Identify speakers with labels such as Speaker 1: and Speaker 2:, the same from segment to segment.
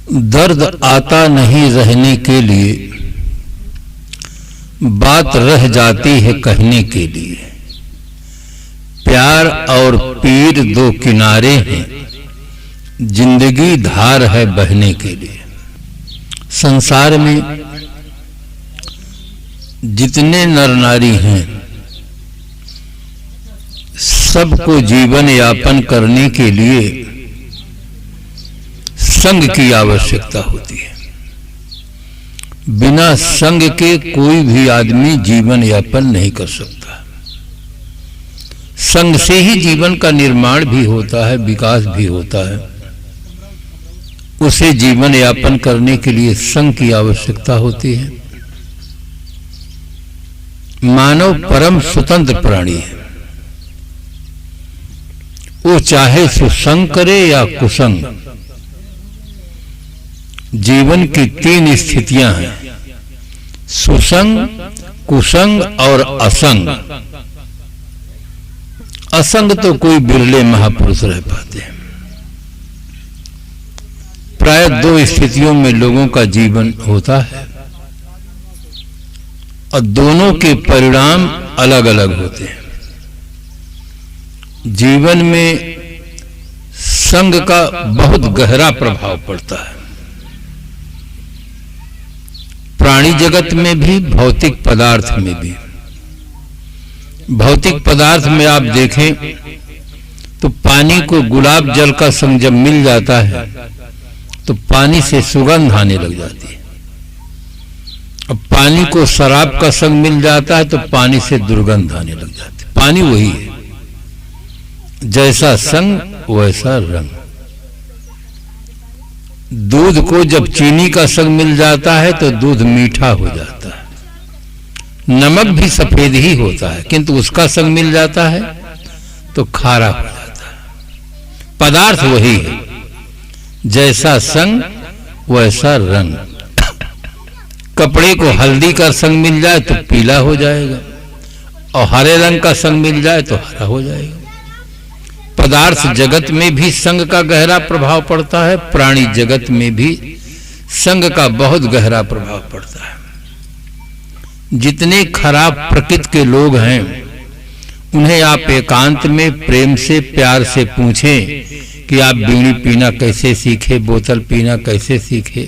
Speaker 1: दर्द आता नहीं रहने के लिए, बात रह जाती है कहने के लिए। प्यार और पीर दो किनारे हैं, जिंदगी धार है बहने के लिए। संसार में जितने नर नारी हैं, सबको जीवन यापन करने के लिए संग की आवश्यकता होती है। बिना संग के कोई भी आदमी जीवन यापन नहीं कर सकता। संग से ही जीवन का निर्माण भी होता है, विकास भी होता है। उसे जीवन यापन करने के लिए संग की आवश्यकता होती है। मानव परम स्वतंत्र प्राणी है। वो चाहे सुसंग करे या कुसंग। जीवन की तीन स्थितियां हैं, सुसंग, कुसंग और असंग। असंग तो कोई बिरले महापुरुष रह पाते हैं। प्राय दो स्थितियों में लोगों का जीवन होता है और दोनों के परिणाम अलग अलग होते हैं। जीवन में संग का बहुत गहरा प्रभाव पड़ता है। प्राणी जगत में भी, भौतिक पदार्थ में भी। भौतिक पदार्थ में आप देखें तो पानी को गुलाब जल का संग जब मिल जाता है तो पानी से सुगंध आने लग जाती है। अब पानी को शराब का संग मिल जाता है तो पानी से दुर्गंध आने लग जाती है। पानी वही है, जैसा संग वैसा रंग। दूध को जब चीनी का संग मिल जाता है तो दूध मीठा हो जाता है। नमक भी सफेद ही होता है, किंतु उसका संग मिल जाता है तो खारा हो जाता है। पदार्थ वही है, जैसा संग वैसा रंग। कपड़े को हल्दी का संग मिल जाए तो पीला हो जाएगा और हरे रंग का संग मिल जाए तो हरा हो जाएगा। पदार्थ जगत में भी संग का गहरा प्रभाव पड़ता है, प्राणी जगत में भी संग का बहुत गहरा प्रभाव पड़ता है। जितने खराब प्रकृति के लोग हैं, उन्हें आप एकांत में प्रेम से, प्यार से पूछें कि आप बीड़ी पीना कैसे सीखे, बोतल पीना कैसे सीखे,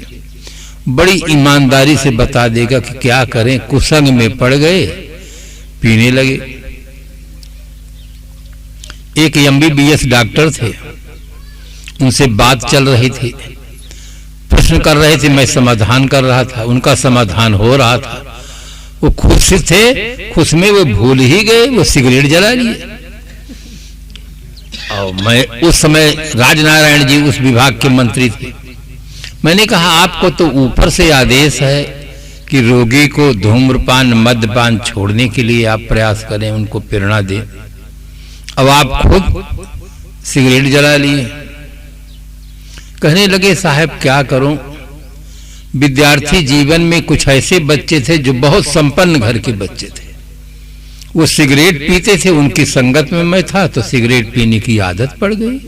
Speaker 1: बड़ी ईमानदारी से बता देगा कि क्या करें, कुसंग में पड़ गए, पीने लगे। एक MBBS डॉक्टर थे, उनसे बात चल रही थी, प्रश्न कर रहे थे, मैं समाधान कर रहा था, उनका समाधान हो रहा था। वो खुश थे, खुश में वो भूल ही गए, वो सिगरेट जला लिए। और मैं उस समय राजनारायण जी उस विभाग के मंत्री थे। मैंने कहा आपको तो ऊपर से आदेश है कि रोगी को धूम्रपान, मद्यपान छोड़ने के लिए आप प्रयास करें, उनको प्रेरणा दें। अब आप खुद सिगरेट जला लिए। कहने लगे साहब क्या करूं, विद्यार्थी जीवन में कुछ ऐसे बच्चे थे जो बहुत संपन्न घर के बच्चे थे। वो सिगरेट पीते थे, उनकी संगत में मैं था तो सिगरेट पीने की आदत पड़ गई।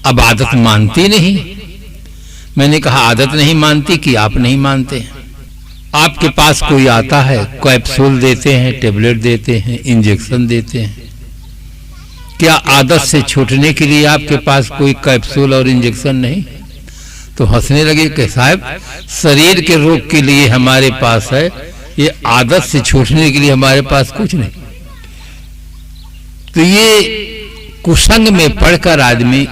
Speaker 1: अब आदत मानती नहीं। मैंने कहा आदत नहीं मानती कि आप नहीं मानते। आपके पास कोई आता है, कैप्सूल देते हैं, टेबलेट देते हैं, इंजेक्शन देते हैं। क्या आदत से छूटने के लिए आपके पास कोई कैप्सूल और इंजेक्शन नहीं? तो हंसने लगे कि साहब शरीर के रोग के लिए हमारे पास है, ये आदत से छूटने के लिए हमारे पास कुछ नहीं। तो ये कुसंग में पढ़कर आदमी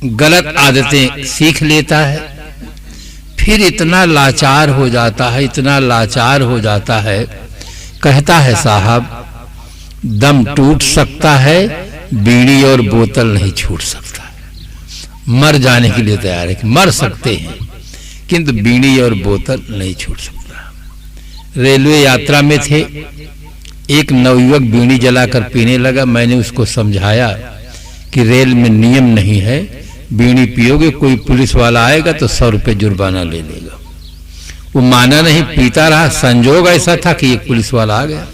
Speaker 1: गलत आदतें सीख लेता है, फिर इतना लाचार हो जाता है, इतना लाचार हो जाता है, कहता है साहब दम टूट सकता है, बीड़ी और बोतल नहीं छूट सकता। मर जाने के लिए तैयार है कि मर सकते हैं, किंतु बीड़ी और बोतल नहीं छूट सकता। रेलवे यात्रा में थे, एक नवयुवक बीड़ी जलाकर पीने लगा। मैंने उसको समझाया कि रेल में नियम नहीं है, बीड़ी पियोगे कोई पुलिस वाला आएगा तो 100 रुपये जुर्माना ले लेगा। वो माना नहीं, पीता रहा। संजोग ऐसा था कि एक पुलिस वाला आ गया,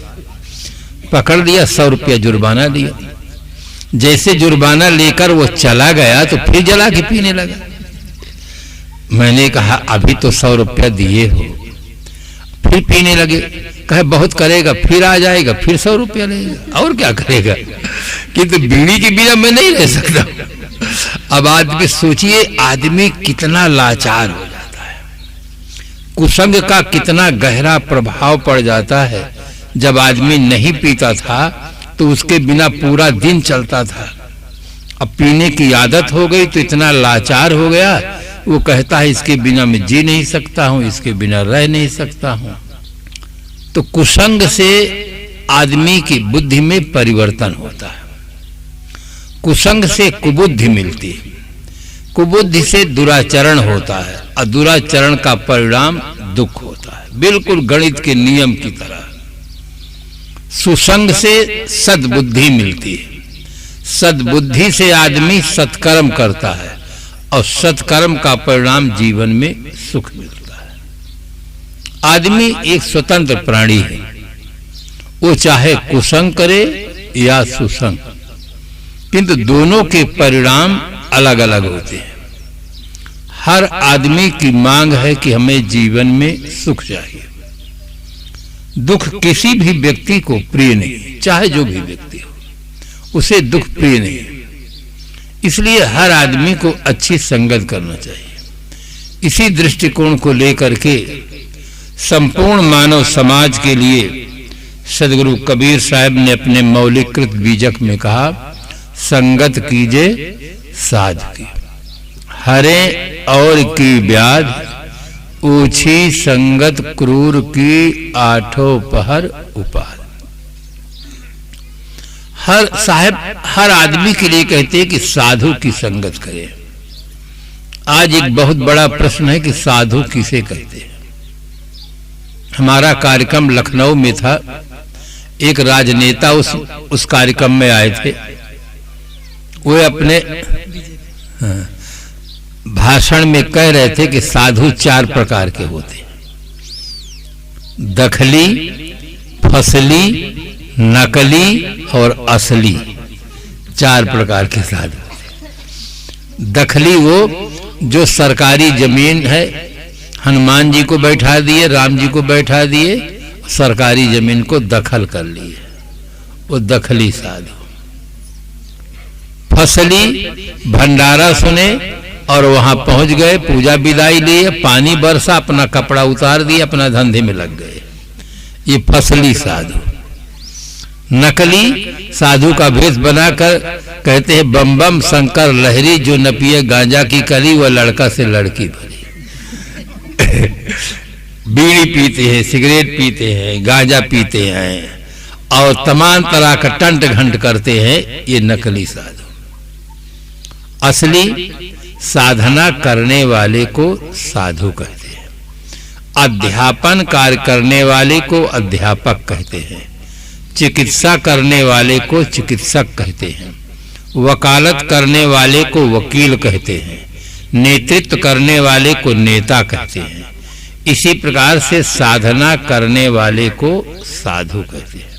Speaker 1: पकड़ लिया, 100 रुपया जुर्माना दिया। जैसे जुर्माना लेकर वो चला गया तो फिर जला के पीने लगा। मैंने कहा अभी तो 100 रुपया दिए हो। फिर पीने लगे। कहे बहुत करेगा, फिर आ जाएगा, फिर 100 रुपया लेगा, और क्या करेगा, किंतु बीड़ी के बिना मैं नहीं रह सकता। अब आदमी सोचिए, आदमी कितना लाचार हो जाता है, कुसंग का कितना गहरा प्रभाव पड़ जाता है। जब आदमी नहीं पीता था तो उसके बिना पूरा दिन चलता था, अब पीने की आदत हो गई तो इतना लाचार हो गया, वो कहता है इसके बिना मैं जी नहीं सकता हूं, इसके बिना रह नहीं सकता हूं। तो कुसंग से आदमी की बुद्धि में परिवर्तन होता है, कुसंग से कुबुद्धि मिलती है, कुबुद्धि से दुराचरण होता है, और दुराचरण का परिणाम दुख होता है, बिल्कुल गणित के नियम की तरह। सुसंग से सद्बुद्धि मिलती है, सद्बुद्धि से आदमी सत्कर्म करता है, और सत्कर्म का परिणाम जीवन में सुख मिलता है। आदमी एक स्वतंत्र प्राणी है, वो चाहे कुसंग करे या सुसंग, किंतु दोनों के परिणाम अलग अलग होते हैं। हर आदमी की मांग है कि हमें जीवन में सुख चाहिए। दुख किसी भी व्यक्ति को प्रिय नहीं, चाहे जो भी व्यक्ति हो, उसे दुख प्रिय नहीं। इसलिए हर आदमी को अच्छी संगत करना चाहिए। इसी दृष्टिकोण को लेकर के संपूर्ण मानव समाज के लिए सदगुरु कबीर साहब ने अपने मौलिकृत बीजक में कहा, संगत कीजे साध की, हरे और की ब्याध, ऊछी संगत क्रूर की, आठों पहर उपाध। हर आदमी के लिए कहते हैं कि साधु की संगत करें। आज एक बहुत बड़ा प्रश्न है कि साधु किसे कहते हैं। हमारा कार्यक्रम लखनऊ में था, एक राजनेता उस कार्यक्रम में आए थे। वो अपने भाषण में कह रहे थे कि साधु 4 प्रकार के होते हैं, दखली, फसली, नकली और असली, 4 प्रकार के साधु। दखली वो जो सरकारी जमीन है, हनुमान जी को बैठा दिए, राम जी को बैठा दिए, सरकारी जमीन को दखल कर लिए, वो दखली साधु। फसली, भंडारा सुने और वहां पहुंच गए, पूजा विदाई लिए, पानी बरसा, अपना कपड़ा उतार दिया, अपना धंधे में लग गए, ये फसली साधु। नकली साधु का भेष बनाकर कहते हैं बम बम शंकर लहरी, जो न पिए गांजा की कली वह लड़का से लड़की भरी। बीड़ी पीते हैं, सिगरेट पीते हैं, गांजा पीते हैं और तमाम तरह का टंट घंट करते हैं, ये नकली साधु। असली साधना करने वाले को साधु कहते हैं, अध्यापन कार्य करने वाले को अध्यापक कहते हैं, चिकित्सा करने वाले को चिकित्सक कहते हैं, वकालत करने वाले को वकील कहते हैं, नेतृत्व करने वाले को नेता कहते हैं। इसी प्रकार से साधना करने वाले को साधु कहते हैं।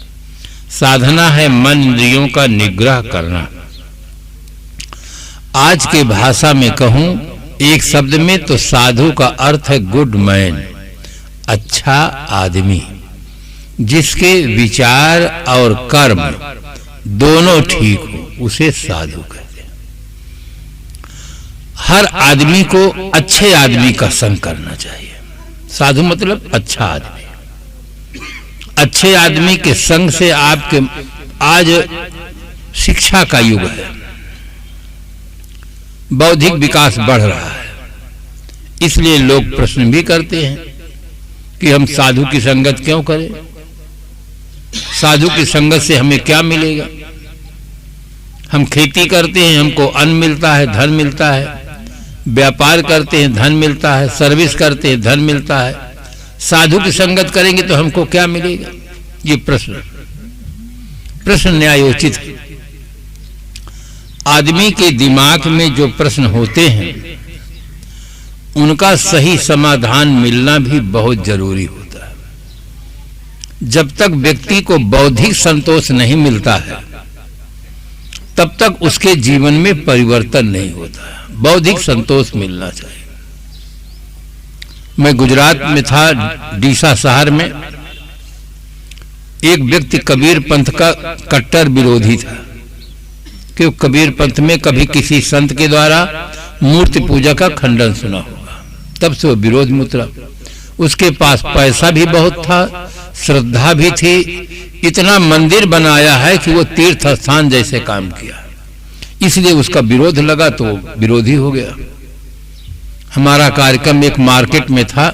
Speaker 1: साधना है मन इंद्रियों का निग्रह करना। आज के भाषा में कहूं एक शब्द में तो साधु का अर्थ है गुड मैन, अच्छा आदमी, जिसके विचार और कर्म दोनों ठीक हो, उसे साधु कहते हैं। हर आदमी को अच्छे आदमी का संग करना चाहिए। साधु मतलब अच्छा आदमी। अच्छे आदमी के संग से आपके, आज शिक्षा का युग है, बौद्धिक विकास बढ़ रहा है, इसलिए लोग प्रश्न भी करते हैं कि हम साधु की संगत क्यों करें, साधु की संगत से हमें क्या मिलेगा। हम खेती करते हैं, हमको अन्न मिलता है, धन मिलता है, व्यापार करते हैं, धन मिलता है, सर्विस करते हैं, धन मिलता है, साधु की संगत करेंगे तो हमको क्या मिलेगा। ये प्रश्न न्यायोचित है। आदमी के दिमाग में जो प्रश्न होते हैं उनका सही समाधान मिलना भी बहुत जरूरी होता है। जब तक व्यक्ति को बौद्धिक संतोष नहीं मिलता है तब तक उसके जीवन में परिवर्तन नहीं होता है। बौद्धिक संतोष मिलना चाहिए। मैं गुजरात में था, डीसा शहर में। एक व्यक्ति कबीर पंथ का कट्टर विरोधी था, क्योंकि कबीर पंथ में कभी किसी संत के द्वारा मूर्ति पूजा का खंडन सुना होगा, तब से वो विरोध में उतरा। उसके पास पैसा भी बहुत था, श्रद्धा भी थी, इतना मंदिर बनाया है कि वो तीर्थ स्थान जैसे काम किया, इसलिए उसका विरोध लगा तो विरोधी हो गया। हमारा कार्यक्रम एक मार्केट में था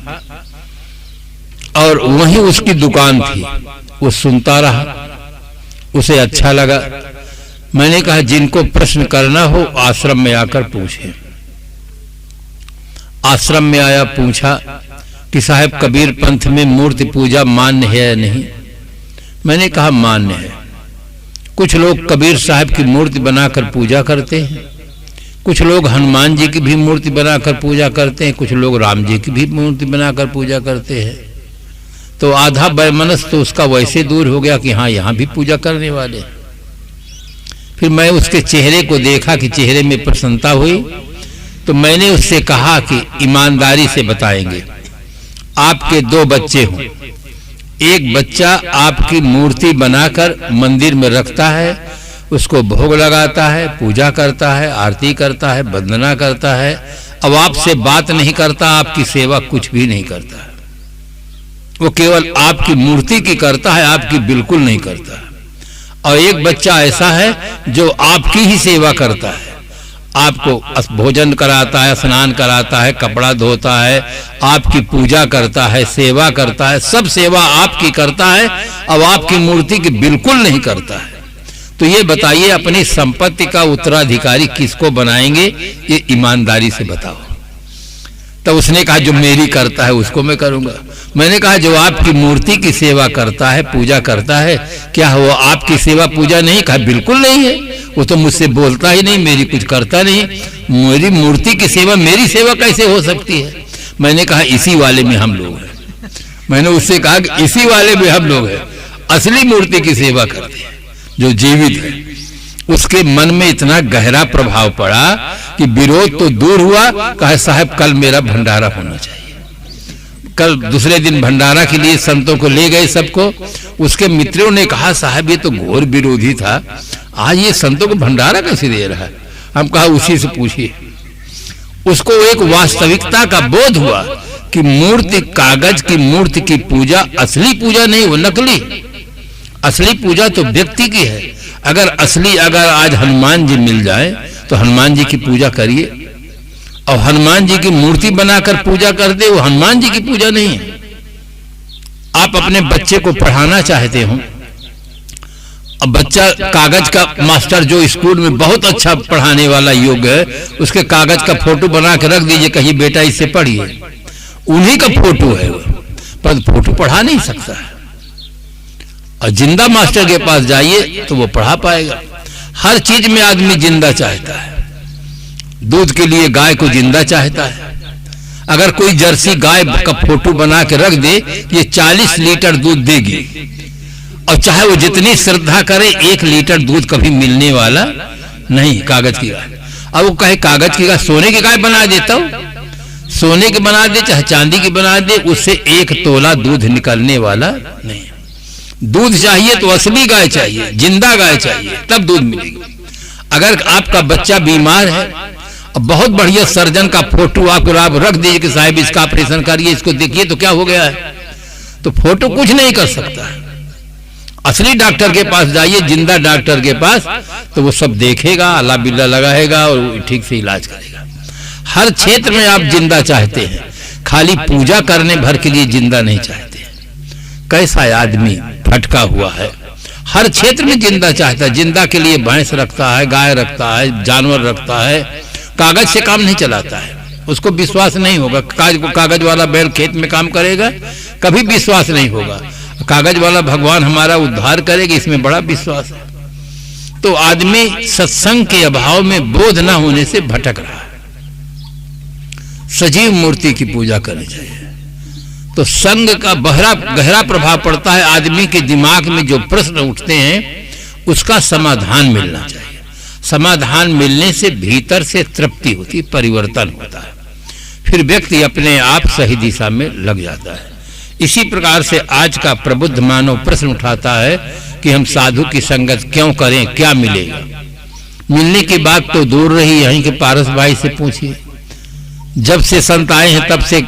Speaker 1: और वहीं उसकी दुकान थी। वो सुनता रहा, उसे अच्छा लगा। मैंने कहा जिनको प्रश्न करना हो आश्रम में आकर पूछे। आश्रम में आया, पूछा कि साहब कबीर पंथ में मूर्ति पूजा मान्य है या नहीं। मैंने कहा मान्य है। कुछ लोग कबीर साहब की मूर्ति बनाकर पूजा करते हैं, कुछ लोग हनुमान जी की भी मूर्ति बनाकर पूजा करते हैं, कुछ लोग राम जी की भी मूर्ति बनाकर पूजा करते हैं। तो आधा वैमनस तो उसका वैसे दूर हो गया कि हाँ यहाँ भी पूजा करने वाले। फिर मैं उसके चेहरे को देखा कि चेहरे में प्रसन्नता हुई, तो मैंने उससे कहा कि ईमानदारी से बताएंगे, आपके 2 बच्चे हों, एक बच्चा आपकी मूर्ति बनाकर मंदिर में रखता है, उसको भोग लगाता है, पूजा करता है, आरती करता है, वंदना करता है, अब आपसे बात नहीं करता, आपकी सेवा कुछ भी नहीं करता है, वो केवल आपकी मूर्ति की करता है, आपकी बिल्कुल नहीं करता है। और एक बच्चा ऐसा है जो आपकी ही सेवा करता है, आपको भोजन कराता है, स्नान कराता है, कपड़ा धोता है, आपकी पूजा करता है, सेवा करता है, सब सेवा आपकी करता है, अब आपकी मूर्ति की बिल्कुल नहीं करता है। तो ये बताइए अपनी संपत्ति का उत्तराधिकारी किसको बनाएंगे, ये ईमानदारी से बताओ। तो उसने कहा जो मेरी करता है उसको मैं करूंगा। मैंने कहा जो आपकी मूर्ति की सेवा करता है, पूजा करता है, क्या वो आपकी सेवा पूजा नहीं? कहा बिल्कुल नहीं है, वो तो मुझसे बोलता ही नहीं, मेरी कुछ करता नहीं, मेरी मूर्ति की सेवा मेरी सेवा कैसे हो सकती है? मैंने कहा इसी वाले में हम लोग हैं। मैंने उससे कहा कि इसी वाले में हम लोग हैं, असली मूर्ति की सेवा करते हैं जो जीवित है। उसके मन में इतना गहरा प्रभाव पड़ा कि विरोध तो दूर हुआ, कहा साहब कल मेरा भंडारा होना चाहिए। कल दूसरे दिन भंडारा के लिए संतों को ले गए सबको। उसके मित्रों ने कहा साहब ये तो घोर विरोधी था, आज ये संतों को भंडारा कैसे दे रहा है? हम कहा उसी से पूछिए। उसको एक वास्तविकता का बोध हुआ कि मूर्ति, कागज की मूर्ति की पूजा असली पूजा नहीं, वो नकली। असली पूजा तो व्यक्ति की है। अगर आज हनुमान जी मिल जाए तो हनुमान जी की पूजा करिए, और हनुमान जी की मूर्ति बनाकर पूजा कर दे, वो हनुमान जी की पूजा नहीं है। आप अपने बच्चे को पढ़ाना चाहते हो, अब बच्चा कागज का मास्टर जो स्कूल में बहुत अच्छा पढ़ाने वाला योग्य है, उसके कागज का फोटो बना के रख दीजिए, कहिए बेटा इससे पढ़िए, उन्हीं का फोटो है वो, पर फोटो पढ़ा नहीं सकता है। और जिंदा मास्टर के पास जाइए तो वो पढ़ा पाएगा। हर चीज में आदमी जिंदा चाहता है। दूध के लिए गाय को जिंदा चाहता है। अगर कोई जर्सी गाय का फोटो बना के रख दे, ये 40 लीटर दूध देगी, और चाहे वो जितनी श्रद्धा करे 1 लीटर दूध कभी मिलने वाला नहीं कागज की गाय। अब वो कहे कागज की गाय, सोने की गाय बना देता हूं, सोने की बना दे चाहे चांदी की बना दे, उससे 1 तोला दूध निकलने वाला नहीं। दूध चाहिए तो असली गाय चाहिए, जिंदा गाय चाहिए, तब दूध मिलेगी। अगर आपका बच्चा बीमार है, बहुत बढ़िया सर्जन का फोटो आपको आप रख दीजिए कि साहब इसका ऑपरेशन करिए, इसको देखिए तो क्या हो गया है, तो फोटो कुछ नहीं कर सकता है। असली डॉक्टर के पास जाइए, जिंदा डॉक्टर के पास, तो वो सब देखेगा, अल्लाह बिल्ला लगाएगा और ठीक से इलाज करेगा। हर क्षेत्र में आप जिंदा चाहते हैं, खाली पूजा करने भर के लिए जिंदा नहीं चाहते। कैसा आदमी भटका हुआ है, हर क्षेत्र में जिंदा चाहता है। जिंदा के लिए भैंस रखता है, गाय रखता है, जानवर रखता है, कागज से काम नहीं चलाता है। उसको विश्वास नहीं होगा कागज वाला बैल खेत में काम करेगा, कभी विश्वास नहीं होगा। कागज वाला भगवान हमारा उद्धार करेगा, इसमें बड़ा विश्वास है। तो आदमी सत्संग के अभाव में, बोध न होने से भटक रहा है। सजीव मूर्ति की पूजा करनी चाहिए। तो संग का गहरा प्रभाव पड़ता है। आदमी के दिमाग में जो प्रश्न उठते हैं उसका समाधान मिलना चाहिए। समाधान मिलने से भीतर से तृप्ति होती, परिवर्तन होता है। फिर व्यक्ति अपने आप सही दिशा में लग जाता है। इसी प्रकार से आज का प्रबुद्ध मानव प्रश्न उठाता है कि हम साधु की संगत क्यों करें, क्या मिलेगा। मिलने की बात तो दूर रही, यहीं के पारस भाई से पूछिए। जब से संत आए हैं तब से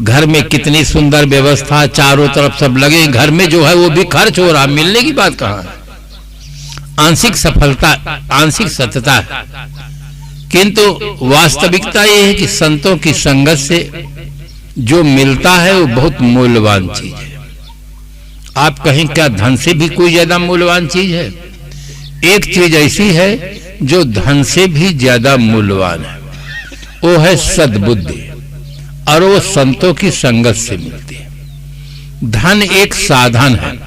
Speaker 1: घर में कितनी सुंदर व्यवस्था, चारों तरफ सब लगे, घर में जो है वो भी खर्च हो रहा, मिलने की बात कहाँ है। आंशिक सफलता, आंशिक सत्यता है, किंतु वास्तविकता ये है कि संतों की संगत से जो मिलता है वो बहुत मूल्यवान चीज है। आप कहें क्या धन से भी कोई ज्यादा मूल्यवान चीज है? एक चीज ऐसी है जो धन से भी ज्यादा मूल्यवान है, वो है सद्बुद्धि, और वो संतों की संगत से मिलती है। धन एक साधन है,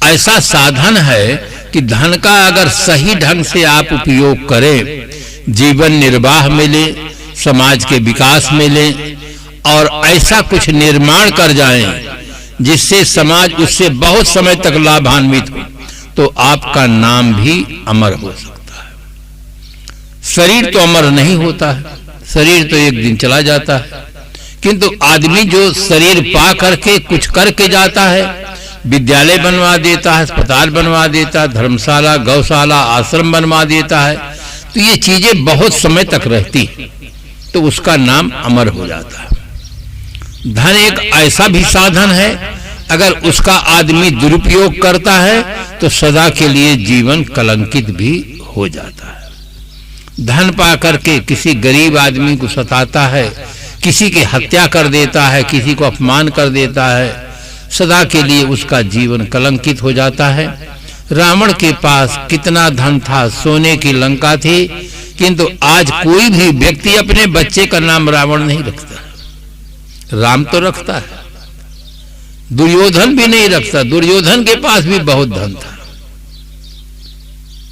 Speaker 1: ऐसा साधन है कि धन का अगर सही ढंग से आप उपयोग करें, जीवन निर्वाह में ले, समाज के विकास में ले, और ऐसा कुछ निर्माण कर जाएं जिससे समाज उससे बहुत समय तक लाभान्वित हो, तो आपका नाम भी अमर हो सकता है। शरीर तो अमर नहीं होता है, शरीर तो एक दिन चला जाता है, किंतु आदमी जो शरीर पा करके कुछ करके जाता है, विद्यालय बनवा देता है, अस्पताल बनवा देता है, धर्मशाला, गौशाला, आश्रम बनवा देता है, तो ये चीजें बहुत समय तक रहती है, तो उसका नाम अमर हो जाता है। धन एक ऐसा भी साधन है, अगर उसका आदमी दुरुपयोग करता है तो सदा के लिए जीवन कलंकित भी हो जाता है। धन पा करके किसी गरीब आदमी को सताता है, किसी की हत्या कर देता है, किसी को अपमान कर देता है, सदा के लिए उसका जीवन कलंकित हो जाता है। रावण के पास कितना धन था, सोने की लंका थी, किंतु आज कोई भी व्यक्ति अपने बच्चे का नाम रावण नहीं रखता, राम तो रखता है। दुर्योधन भी नहीं रखता, दुर्योधन के पास भी बहुत धन था।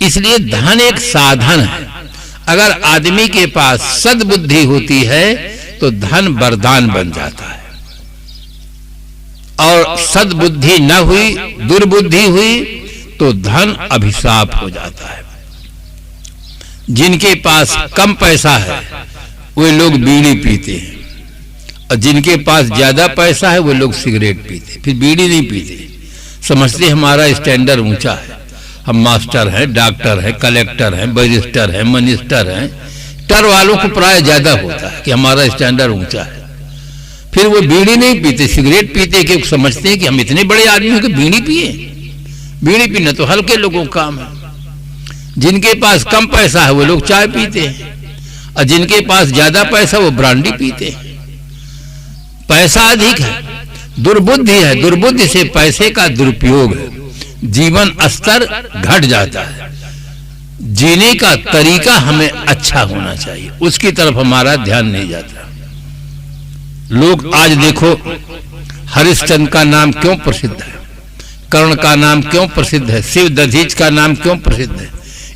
Speaker 1: इसलिए धन एक साधन है, अगर आदमी के पास सद्बुद्धि होती है तो धन वरदान बन जाता है, और सद्बुद्धि न हुई, दुर्बुद्धि हुई तो धन अभिशाप हो जाता है। जिनके पास कम पैसा है वे लोग बीड़ी पीते हैं, और जिनके पास ज्यादा पैसा है वो लोग सिगरेट पीते, फिर बीड़ी नहीं पीते, समझते हमारा स्टैंडर्ड ऊंचा है, हम मास्टर हैं, डॉक्टर हैं, कलेक्टर हैं, बैरिस्टर हैं, मिनिस्टर हैं। टर वालों को प्राय ज्यादा होता है कि हमारा स्टैंडर्ड ऊंचा है, फिर वो बीड़ी नहीं पीते, सिगरेट पीते, क्योंकि समझते हैं कि हम इतने बड़े आदमी हैं कि बीड़ी पिए। बीड़ी पीना तो हल्के लोगों का काम है। जिनके पास कम पैसा है वो लोग चाय पीते हैं, और जिनके पास ज्यादा पैसा वो ब्रांडी पीते हैं। पैसा अधिक है, दुर्बुद्धि है, दुर्बुद्धि से पैसे का दुरुपयोग है, जीवन स्तर घट जाता है। जीने का तरीका हमें अच्छा होना चाहिए, उसकी तरफ हमारा ध्यान नहीं जाता। लोग आज देखो, हरिश्चंद्र का नाम क्यों प्रसिद्ध है, कर्ण का नाम क्यों प्रसिद्ध है, शिव दधीच का नाम क्यों प्रसिद्ध है?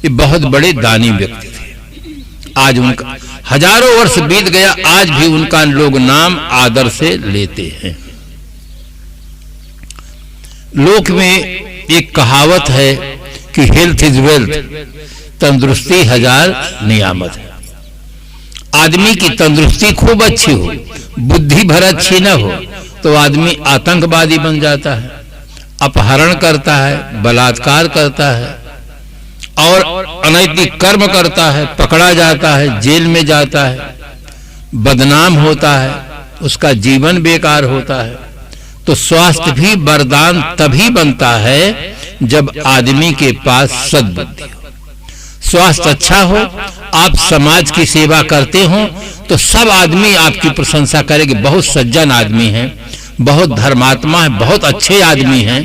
Speaker 1: ये बहुत बड़े दानी व्यक्ति थे। आज उनका हजारों वर्ष बीत गया, आज भी उनका लोग नाम आदर से लेते हैं। लोक में एक कहावत है कि हेल्थ इज वेल्थ, तंदुरुस्ती हजार नियामत है। आदमी की तंदुरुस्ती खूब अच्छी हो, बुद्धि भर अच्छी न हो, तो आदमी आतंकवादी बन जाता है, अपहरण करता है, बलात्कार करता है, और अनैतिक कर्म करता है, पकड़ा जाता है, जेल में जाता है, बदनाम होता है, उसका जीवन बेकार होता है। तो स्वास्थ्य भी वरदान तभी बनता है जब आदमी के पास सद्बुद्धि हो। स्वास्थ्य अच्छा हो, आप समाज की सेवा करते हो, तो सब आदमी आपकी प्रशंसा करेंगे, बहुत सज्जन आदमी हैं, बहुत धर्मात्मा है, बहुत अच्छे आदमी हैं,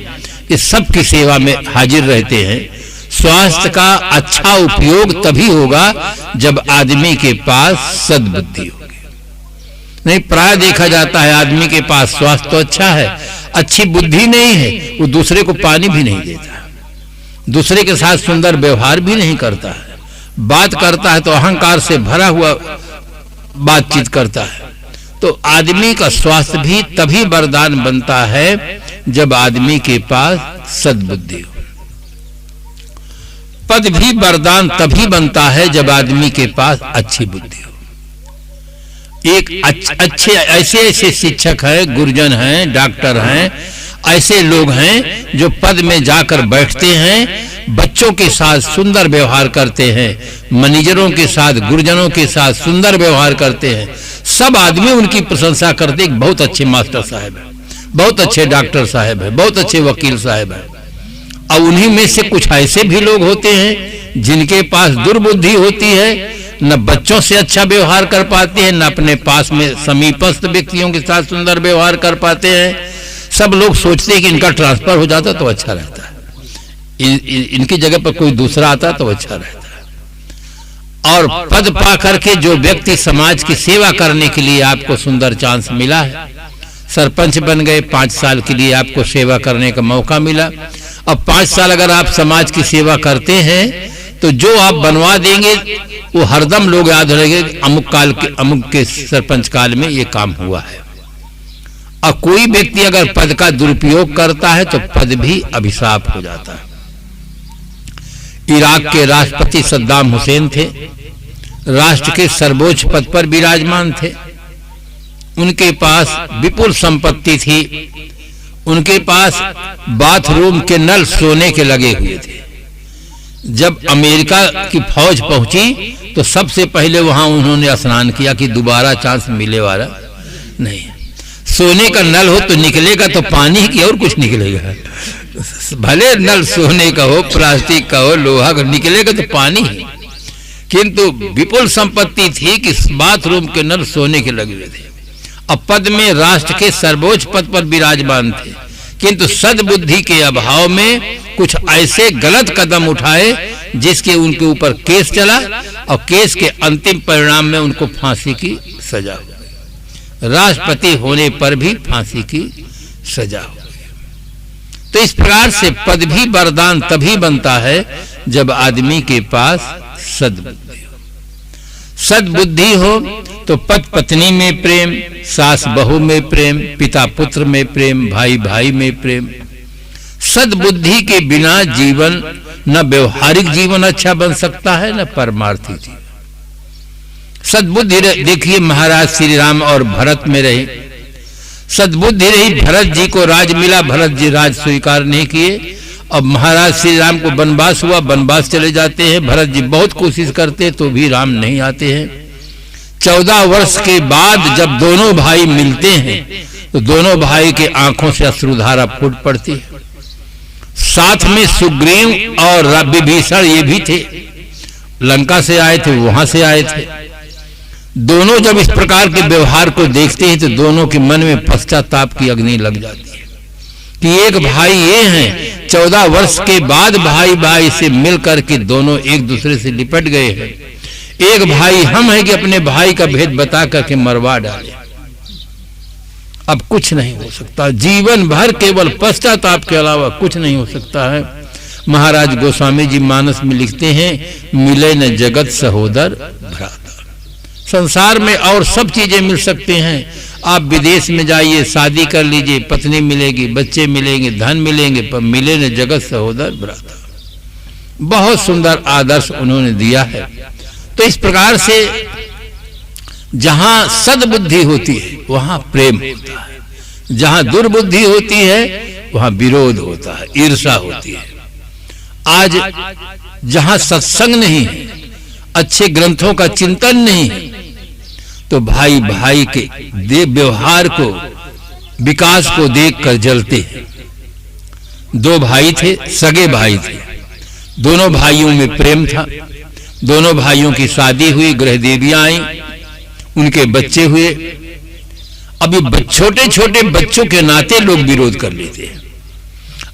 Speaker 1: ये सब की सेवा में हाजिर रहते हैं। स्वास्थ्य का अच्छा उपयोग तभी होगा जब आदमी के पास सद्बुद्धि होगी। नहीं, प्राय देखा जाता है आदमी के पास स्वास्थ्य तो अच्छा है, अच्छी बुद्धि नहीं है, वो दूसरे को पानी भी नहीं देता, दूसरे के साथ सुंदर व्यवहार भी नहीं करता है, बात करता है तो अहंकार से भरा हुआ बातचीत करता है। तो आदमी का स्वास्थ्य भी तभी वरदान बनता है जब आदमी के पास सद्बुद्धि हो। पद भी वरदान तभी बनता है जब आदमी के पास अच्छी बुद्धि हो। एक अच्छे ऐसे ऐसे शिक्षक हैं, गुरुजन हैं, डॉक्टर हैं, ऐसे लोग हैं जो पद में जाकर बैठते हैं, बच्चों के साथ सुंदर व्यवहार करते हैं, मैनेजरों के साथ, गुरुजनों के साथ सुंदर व्यवहार करते हैं। सब आदमी उनकी प्रशंसा करते हैं, बहुत अच्छे मास्टर साहब हैं, बहुत अच्छे डॉक्टर साहब हैं, बहुत अच्छे वकील साहब हैं। और उन्हीं में से कुछ ऐसे भी लोग होते हैं जिनके पास दुर्बुद्धि होती है, न बच्चों से अच्छा व्यवहार कर पाते हैं, न अपने पास में समीपस्थ व्यक्तियों के साथ सुंदर व्यवहार कर पाते हैं। सब लोग सोचते हैं कि इनका ट्रांसफर हो जाता तो अच्छा रहता है, इनकी जगह पर कोई दूसरा आता तो अच्छा रहता है। और पद पा करके जो व्यक्ति समाज की सेवा करने के लिए आपको सुंदर चांस मिला है, सरपंच बन गए, 5 साल के लिए आपको सेवा करने का मौका मिला। अब 5 साल अगर आप समाज की सेवा करते हैं तो जो आप बनवा देंगे वो हरदम लोग याद रखेंगे, अमुक के सरपंच काल में ये काम हुआ है। और कोई व्यक्ति अगर पद का दुरुपयोग करता है तो पद भी अभिशाप हो जाता है। इराक के राष्ट्रपति सद्दाम हुसैन थे, राष्ट्र के सर्वोच्च पद पर विराजमान थे, उनके पास विपुल संपत्ति थी, उनके पास बाथरूम के नल सोने के लगे हुए थे। जब अमेरिका की फौज पहुंची तो सबसे पहले वहां उन्होंने स्नान किया कि दोबारा चांस मिले वाला नहीं। सोने का नल हो तो निकलेगा तो पानी की और कुछ निकलेगा, भले नल सोने का हो, प्लास्टिक का हो, लोहा का, निकलेगा तो पानी ही। किंतु विपुल संपत्ति थी कि बाथरूम के नल सोने के लगे हुए थे। अब पद में राष्ट्र के सर्वोच्च पद पर विराजमान थे, किंतु सद्बुद्धि के अभाव में कुछ ऐसे गलत कदम उठाए जिसके उनके ऊपर केस चला और केस के अंतिम परिणाम में उनको फांसी की सजा हो गई। राष्ट्रपति होने पर भी फांसी की सजा हो गई। तो इस प्रकार से पद भी वरदान तभी बनता है जब आदमी के पास सद्बुद्धि हो। सद्बुद्धि हो तो पति पत्नी में प्रेम, सास बहू में प्रेम, पिता पुत्र में प्रेम, भाई भाई में प्रेम। सद्बुद्धि के बिना जीवन न व्यवहारिक जीवन अच्छा बन सकता है, न परमार्थी जीवन। सद्बुद्धि देखिए महाराज श्री राम और भरत में रही, सद्बुद्धि रही, भरत जी को राज मिला, भरत जी राज स्वीकार नहीं किए। अब महाराज श्री राम को वनवास हुआ, वनवास चले जाते हैं, भरत जी बहुत कोशिश करते तो भी राम नहीं आते हैं। 14 वर्ष के बाद जब दोनों भाई मिलते हैं तो दोनों भाई के आंखों से अश्रुधारा फूट पड़ती है। साथ में सुग्रीव और विभीषण ये भी थे, लंका से आए थे, वहां से आए थे। दोनों जब इस प्रकार के व्यवहार को देखते हैं तो दोनों के मन में पश्चाताप की अग्नि लग जाती है कि एक भाई ये हैं, 14 वर्ष के बाद भाई भाई से मिल करके दोनों एक दूसरे से लिपट गए हैं। एक भाई हम हैं कि अपने भाई का भेद बता करके मरवा डाले। अब कुछ नहीं हो सकता, जीवन भर केवल पश्चाताप के अलावा कुछ नहीं हो सकता है। महाराज गोस्वामी जी मानस में लिखते हैं, मिले न जगत सहोदर भ्राता। संसार में और सब चीजें मिल सकते हैं, आप विदेश में जाइए, शादी कर लीजिए, पत्नी मिलेगी, बच्चे मिलेंगे, धन मिलेंगे, पर मिले न जगत सहोदर भ्राता। बहुत सुंदर आदर्श उन्होंने दिया है। तो इस प्रकार से जहां सद्बुद्धि होती है वहां प्रेम होता है, जहां दुर्बुद्धि होती है वहां विरोध होता है, ईर्ष्या होती है। आज जहां सत्संग नहीं है, अच्छे ग्रंथों का चिंतन नहीं है, तो भाई भाई के व्यवहार को, विकास को देखकर जलते हैं। 2 भाई थे, सगे भाई थे, दोनों भाइयों में प्रेम था, दोनों भाइयों की शादी हुई, गृह देवियां आई, उनके बच्चे हुए। अभी छोटे छोटे बच्चों के नाते लोग विरोध कर लेते हैं।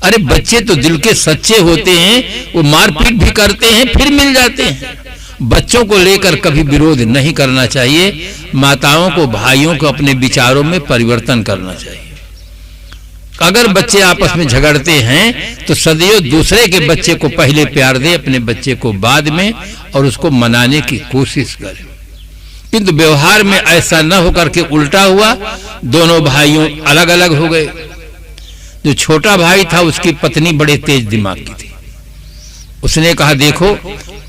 Speaker 1: अरे बच्चे तो दिल के सच्चे होते हैं, वो मारपीट भी करते हैं फिर मिल जाते हैं। बच्चों को लेकर कभी विरोध नहीं करना चाहिए। माताओं को, भाइयों को अपने विचारों में परिवर्तन करना चाहिए। अगर बच्चे आपस में झगड़ते हैं तो सदैव दूसरे के बच्चे को पहले प्यार दे, अपने बच्चे को बाद में, और उसको मनाने की कोशिश करें। किंतु व्यवहार में ऐसा न होकर के उल्टा हुआ, दोनों भाइयों अलग अलग हो गए। जो छोटा भाई था उसकी पत्नी बड़े तेज दिमाग की थी। उसने कहा, देखो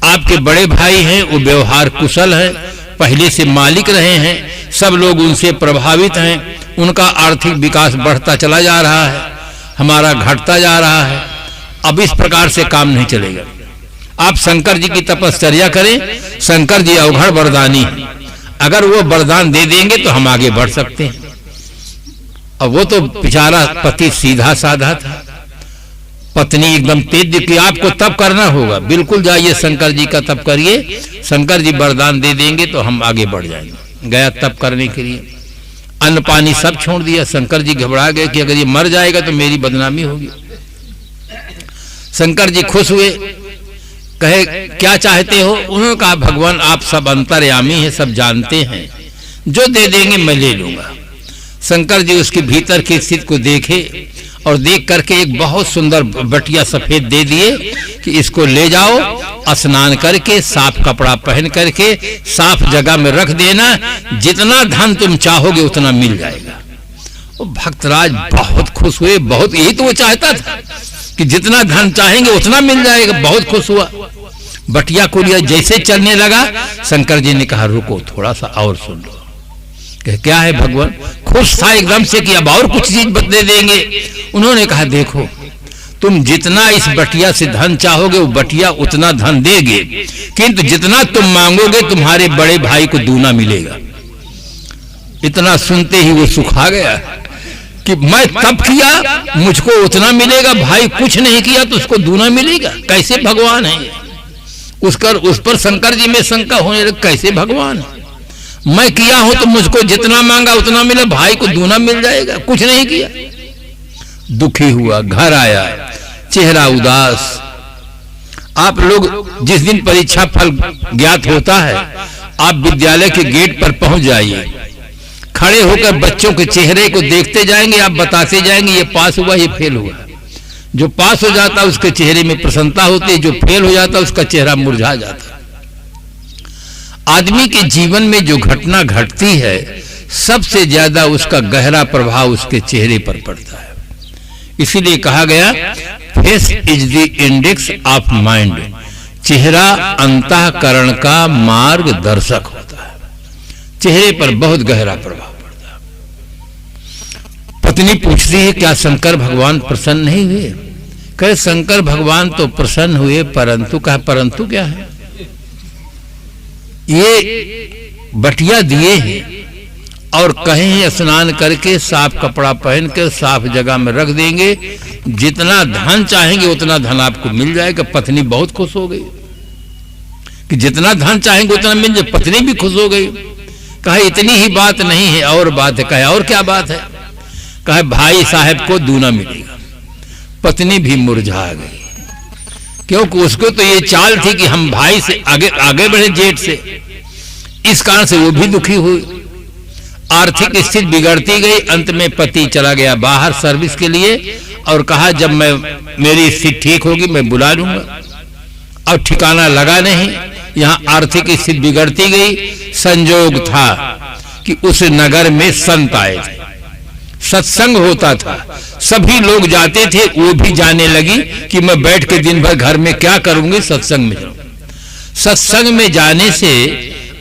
Speaker 1: आपके बड़े भाई हैं, वो व्यवहार कुशल है, पहले से मालिक रहे हैं, सब लोग उनसे प्रभावित हैं, उनका आर्थिक विकास बढ़ता चला जा रहा है, हमारा घटता जा रहा है। अब इस प्रकार से काम नहीं चलेगा। आप शंकर जी की तपश्चर्या करें, शंकर जी अवघड़ वरदानी हैं, अगर वो वरदान दे देंगे तो हम आगे बढ़ सकते हैं। अब वो तो बेचारा पति सीधा साधा था, पत्नी एकदम तेज कि आपको तप करना होगा, बिल्कुल जाइए शंकर जी का तप करिए, शंकर जी वरदान दे देंगे तो हम आगे बढ़ जाएंगे। गया तप करने के लिए, अन्न पानी सब छोड़ दिया। शंकर जी घबरा गए कि अगर ये मर जाएगा तो मेरी बदनामी होगी। शंकर जी खुश हुए, कहे क्या चाहते हो? उन्होंने कहा भगवान आप सब अंतर्यामी हैं, सब जानते हैं, जो दे देंगे मैं ले लूंगा। शंकर जी उसके भीतर की स्थिति को देखे और देख करके एक बहुत सुंदर बटिया सफेद दे दिए कि इसको ले जाओ, स्नान करके साफ कपड़ा पहन करके साफ जगह में रख देना, जितना धन तुम चाहोगे उतना मिल जाएगा। वो भक्तराज बहुत खुश हुए, बहुत, यही तो वो चाहता था कि जितना धन चाहेंगे उतना मिल जाएगा। बहुत खुश हुआ, बटिया को लिया, जैसे चलने लगा शंकर जी ने कहा रुको थोड़ा सा और सुन लो। क्या है भगवान? खुश था एकदम से कि अब और कुछ चीज दे देंगे। उन्होंने कहा देखो तुम जितना इस बटिया से धन चाहोगे वो बटिया उतना धन देगे, किंतु जितना तुम मांगोगे तुम्हारे बड़े भाई को दूना मिलेगा। इतना सुनते ही वो सुखा गया कि मैं तप किया मुझको उतना मिलेगा, भाई कुछ नहीं किया तो उसको दूना मिलेगा। कैसे भगवान है? उस पर शंकर जी में शंका होने लगी, कैसे भगवान है? मैं किया हूं तो मुझको जितना मांगा उतना मिला, भाई को दूना मिल जाएगा, कुछ नहीं किया। दुखी हुआ, घर आया, चेहरा उदास। आप लोग जिस दिन परीक्षा फल ज्ञात होता है, आप विद्यालय के गेट पर पहुंच जाइए, खड़े होकर बच्चों के चेहरे को देखते जाएंगे, आप बताते जाएंगे ये पास हुआ, ये फेल हुआ। जो पास हो जाता उसके चेहरे में प्रसन्नता होती है, जो फेल हो जाता उसका चेहरा मुरझा जाता। आदमी के जीवन में जो घटना घटती है सबसे ज्यादा उसका गहरा प्रभाव उसके चेहरे पर पड़ता है। इसीलिए कहा गया face is the index of mind, चेहरा अंतःकरण का मार्गदर्शक होता है। चेहरे पर बहुत गहरा प्रभाव पड़ता है। पत्नी पूछती है क्या शंकर भगवान प्रसन्न नहीं हुए? कहे शंकर भगवान तो प्रसन्न हुए, परंतु कहा परंतु क्या है? ये बटिया दिए हैं और कहीं स्नान करके साफ कपड़ा पहन कर साफ जगह में रख देंगे, जितना धन चाहेंगे उतना धन आपको मिल जाएगा। पत्नी बहुत खुश हो गई कि जितना धन चाहेंगे उतना मिल जाए। पत्नी भी खुश हो गई, कहा इतनी ही बात नहीं है और बात है। कहा और क्या बात है? कहा भाई साहब को दूना मिलेगा। पत्नी भी मुरझा गई, क्योंकि उसको तो ये चाल थी कि हम भाई से आगे बढ़े जेठ से, इस कारण से वो भी दुखी हुई। आर्थिक स्थिति बिगड़ती गई। अंत में पति चला गया बाहर सर्विस के लिए और कहा जब मेरी स्थिति ठीक होगी मैं बुला लूंगा। अब ठिकाना लगा नहीं, यहाँ आर्थिक स्थिति बिगड़ती गई। संजोग था कि उस नगर में संत आए थे, सत्संग होता था, सभी लोग जाते थे, वो भी जाने लगी कि मैं बैठ के दिन भर घर में क्या करूंगी, सत्संग में जाऊं। सत्संग में जाने से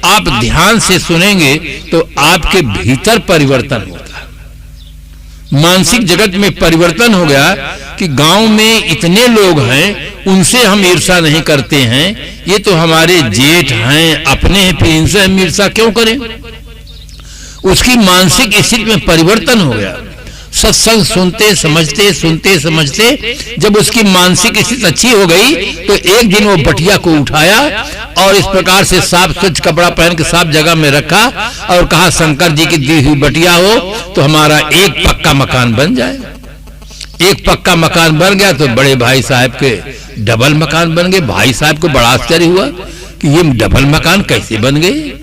Speaker 1: आप ध्यान से सुनेंगे तो आपके भीतर परिवर्तन होता है। मानसिक जगत में परिवर्तन हो गया कि गांव में इतने लोग हैं, उनसे हम ईर्ष्या नहीं करते हैं, ये तो हमारे जेठ हैं, अपने हैं, फिर इनसे हम ईर्ष्या क्यों करें? उसकी मानसिक स्थिति में परिवर्तन हो गया। सत्संग सुनते समझते जब उसकी मानसिक स्थिति अच्छी हो गई तो एक दिन वो बटिया को उठाया और इस प्रकार से साफ स्वच्छ कपड़ा पहन के साफ जगह में रखा और कहा शंकर जी की दी हुई बटिया हो तो हमारा एक पक्का मकान बन जाए। एक पक्का मकान बन गया तो बड़े भाई साहब के डबल मकान बन गए। भाई साहब को बड़ा आश्चर्य हुआ कि ये डबल मकान कैसे बन गए।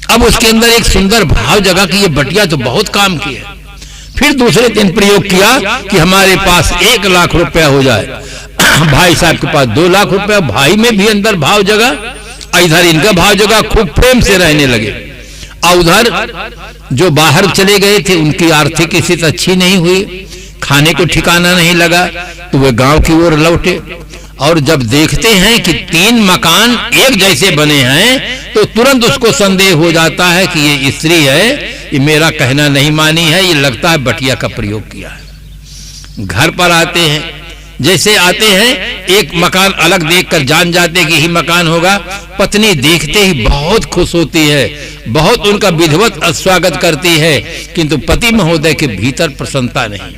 Speaker 1: अब उसके अंदर एक सुंदर भाव जगा कि ये बटिया तो बहुत काम की है। फिर दूसरे दिन प्रयोग किया कि हमारे पास 1 लाख रुपया हो जाए। भाई साहब के पास 2 लाख रुपया। भाई में भी अंदर भाव जगा, इधर इनका भाव जगा, खूब प्रेम से रहने लगे। और उधर जो बाहर चले गए थे उनकी आर्थिक स्थिति अच्छी नहीं हुई, खाने को ठिकाना नहीं लगा, तो वे गांव की ओर लौटे और जब देखते हैं कि 3 मकान एक जैसे बने हैं तो तुरंत उसको संदेह हो जाता है कि ये स्त्री है, ये मेरा कहना नहीं मानी है, ये लगता है बटिया का प्रयोग किया है। घर पर आते हैं, जैसे आते हैं एक मकान अलग देखकर जान जाते हैं कि यही मकान होगा। पत्नी देखते ही बहुत खुश होती है, बहुत उनका विधिवत स्वागत करती है, किंतु पति महोदय के भीतर प्रसन्नता नहीं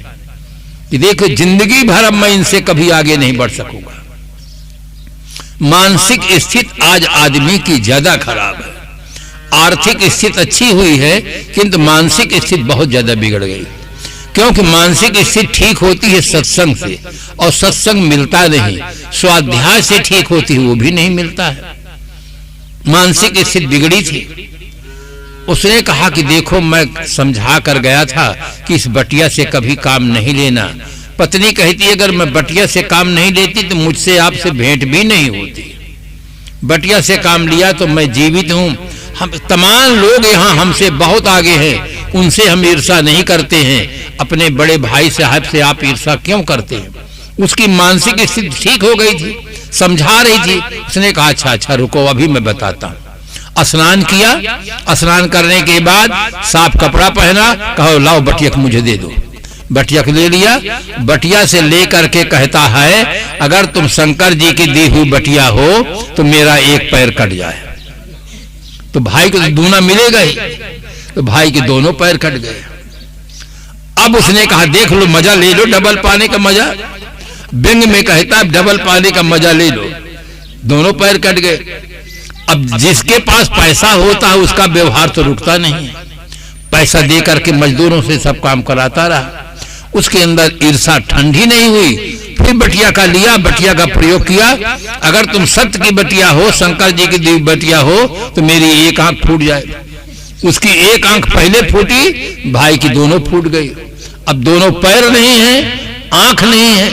Speaker 1: कि देखो जिंदगी भर अब मैं इनसे कभी आगे नहीं बढ़ सकूंगा। मानसिक स्थिति आज आदमी की ज्यादा खराब है। आर्थिक स्थिति अच्छी हुई है किंतु मानसिक स्थिति बहुत ज्यादा बिगड़ गई, क्योंकि मानसिक स्थिति ठीक होती है सत्संग से, और सत्संग मिलता नहीं। स्वाध्याय से ठीक होती है, वो भी नहीं मिलता है। मानसिक स्थिति बिगड़ी थी। उसने कहा कि देखो मैं समझा कर गया था कि इस बटिया से कभी काम नहीं लेना। पत्नी कहती अगर मैं बटिया से काम नहीं लेती तो मुझसे आपसे भेंट भी नहीं होती। बटिया से काम लिया तो मैं जीवित हूं। हम तमाम लोग यहाँ हमसे बहुत आगे हैं, उनसे हम ईर्षा नहीं करते हैं। अपने बड़े भाई साहब से आप ईर्षा क्यों करते हैं? उसकी मानसिक स्थिति ठीक हो गई थी, समझा रही थी। उसने कहा अच्छा रुको अभी मैं बताता हूं। स्नान किया, स्नान करने के बाद साफ कपड़ा पहना, कहो लाओ बटिया मुझे दे दो। बटिया ले लिया, बटिया से लेकर के कहता है अगर तुम शंकर जी की दी हुई बटिया हो तो मेरा एक पैर कट जाए। तो भाई को दूना मिलेगा ही, तो भाई के दोनों पैर कट गए। अब उसने कहा देख लो मजा ले लो, डबल पाने का मजा। व्यंग में कहता है डबल पाने का मजा ले लो, दोनों पैर कट गए। अब जिसके पास पैसा होता है उसका व्यवहार तो रुकता नहीं, पैसा दे करके मजदूरों से सब काम कराता रहा। उसके अंदर ईर्षा ठंडी नहीं हुई। फिर बटिया का लिया, बटिया का प्रयोग किया। अगर तुम सत्य की बटिया हो, शंकर जी की दी बटिया हो तो मेरी एक आंख फूट जाए। उसकी एक आंख पहले फूटी, भाई की दोनों फूट गई। अब दोनों पैर नहीं है, आंख नहीं है।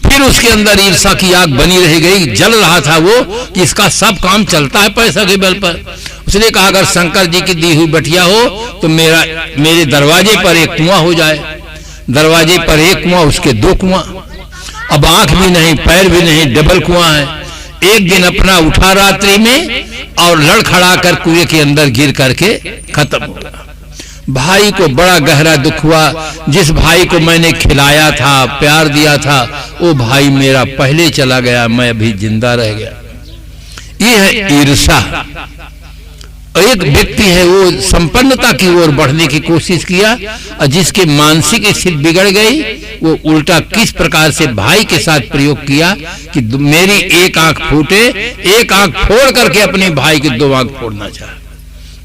Speaker 1: फिर उसके अंदर ईर्षा की आग बनी रह गई, जल रहा था वो कि इसका सब काम चलता है पैसा के बल पर। उसने कहा अगर शंकर जी की दी हुई बटिया हो तो मेरे दरवाजे पर एक कुआं हो जाए। दरवाजे पर एक कुआं, उसके 2 कुआं। अब आंख भी नहीं, पैर भी नहीं, डबल कुआं है। एक दिन अपना उठा रात्रि में और लड़खड़ा कर कुएं के अंदर गिर करके खत्म हो गया। भाई को बड़ा गहरा दुख हुआ। जिस भाई को मैंने खिलाया था, प्यार दिया था, वो भाई मेरा पहले चला गया, मैं अभी जिंदा रह गया। ये है ईर्षा। एक व्यक्ति है वो संपन्नता की ओर बढ़ने की कोशिश किया और जिसके मानसिक स्थिति बिगड़ गई, वो उल्टा किस प्रकार से भाई के साथ प्रयोग किया कि मेरी एक आंख फूटे, एक आंख फोड़ करके अपने भाई की 2 आंख फोड़ना चाहे।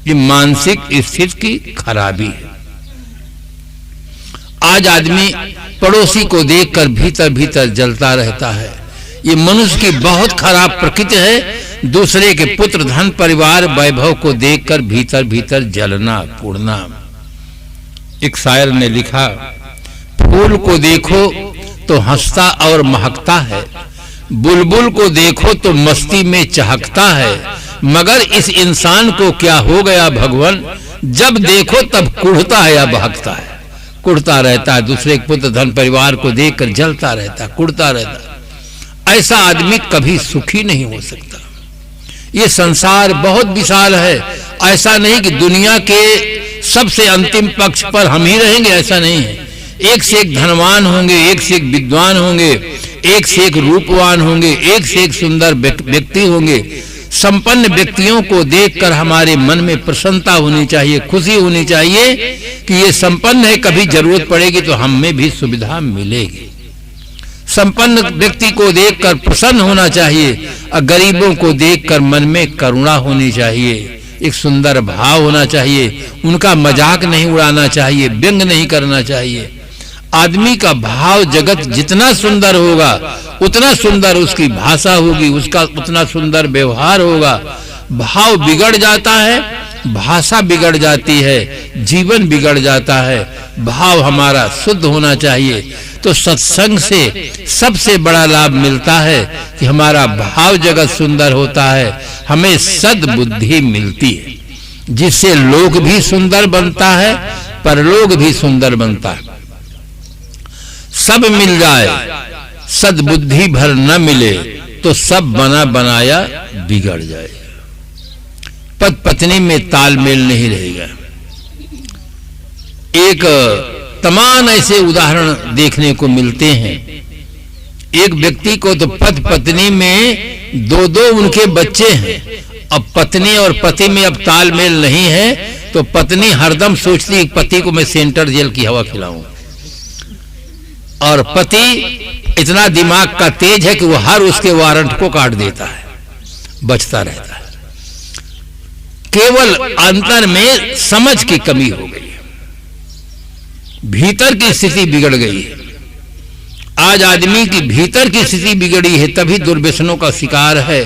Speaker 1: ये मानसिक स्थिति की खराबी है। आज आदमी पड़ोसी को देखकर भीतर भीतर जलता रहता है। ये मनुष्य की बहुत खराब प्रकृति है। दूसरे के पुत्र, धन, परिवार, वैभव को देखकर भीतर भीतर जलना, पुड़ना। एक शायर ने लिखा फूल को देखो तो हंसता और महकता है, बुलबुल को देखो तो मस्ती में चहकता है, मगर इस इंसान को क्या हो गया भगवान, जब देखो तब कुढ़ता है या बहकता है। कुढ़ता रहता है, दूसरे के पुत्र, धन, परिवार को देखकर जलता रहता है, कुढ़ता रहता है। ऐसा आदमी कभी सुखी नहीं हो सकता। ये संसार बहुत विशाल है। ऐसा नहीं कि दुनिया के सबसे अंतिम पक्ष पर हम ही रहेंगे, ऐसा नहीं है। एक से एक धनवान होंगे, एक से एक विद्वान होंगे, एक से एक रूपवान होंगे, एक से एक सुंदर व्यक्ति होंगे। संपन्न व्यक्तियों को देखकर हमारे मन में प्रसन्नता होनी चाहिए, खुशी होनी चाहिए कि ये संपन्न है, कभी जरूरत पड़ेगी तो हमें भी सुविधा मिलेगी। संपन्न व्यक्ति को देखकर प्रसन्न होना चाहिए और गरीबों को देखकर मन में करुणा होनी चाहिए, एक सुंदर भाव होना चाहिए। उनका मजाक नहीं उड़ाना चाहिए, व्यंग नहीं करना चाहिए। आदमी का भाव जगत जितना सुंदर होगा उतना सुंदर उसकी भाषा होगी, उसका उतना सुंदर व्यवहार होगा। भाव बिगड़ जाता है, भाषा बिगड़ जाती है, जीवन बिगड़ जाता है। भाव हमारा शुद्ध होना चाहिए। तो सत्संग से सबसे बड़ा लाभ मिलता है कि हमारा भाव जगत सुंदर होता है, हमें सद्बुद्धि मिलती है, जिससे लोक भी सुंदर बनता है, परलोक भी सुंदर बनता है। सब मिल जाए, सद्बुद्धि भर न मिले तो सब बना बनाया बिगड़ जाए। पति पत्नी में तालमेल नहीं रहेगा। एक तमाम ऐसे उदाहरण देखने को मिलते हैं। एक व्यक्ति को तो पति पत्नी में दो दो उनके बच्चे हैं, अब पत्नी और पति में अब तालमेल नहीं है, तो पत्नी हरदम सोचती है पति को मैं सेंटर जेल की हवा खिलाऊं, और पति इतना दिमाग का तेज है कि वो हर उसके वारंट को काट देता है, बचता रहता है। केवल अंतर में समझ की कमी हो गई है, भीतर की स्थिति बिगड़ गई है। आज आदमी की भीतर की स्थिति बिगड़ी है, तभी दुर्व्यसनों का शिकार है,